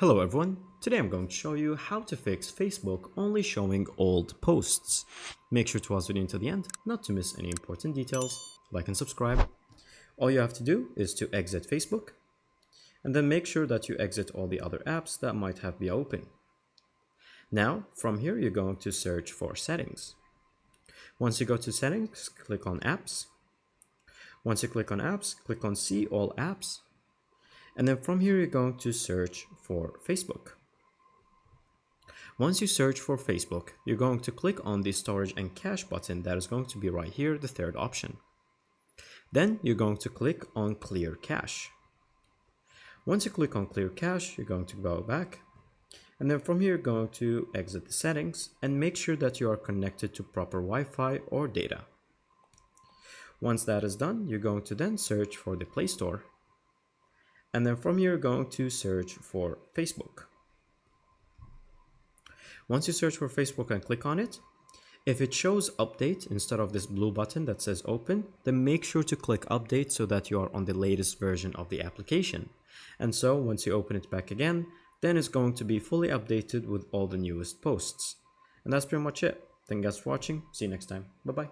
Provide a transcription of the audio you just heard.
Hello everyone, today I'm going to show you how to fix Facebook only showing old posts. Make sure to watch the video until the end, not to miss any important details. Like and subscribe. All you have to do is to exit Facebook, and then make sure that you exit all the other apps that might have been open. Now, from here you're going to search for settings. Once you go to settings, click on apps. Once you click on apps, click on see all apps. And then from here, you're going to search for Facebook. Once you search for Facebook, you're going to click on the storage and cache button that is going to be right here, the third option. Then you're going to click on clear cache. Once you click on clear cache, you're going to go back. And then from here, you're going to exit the settings and make sure that you are connected to proper Wi-Fi or data. Once that is done, you're going to then search for the Play Store. And then from here, you're going to search for Facebook. Once you search for Facebook and click on it, if it shows update instead of this blue button that says open, then make sure to click update so that you are on the latest version of the application. And so once you open it back again, then it's going to be fully updated with all the newest posts. And that's pretty much it. Thank you guys for watching. See you next time. Bye bye.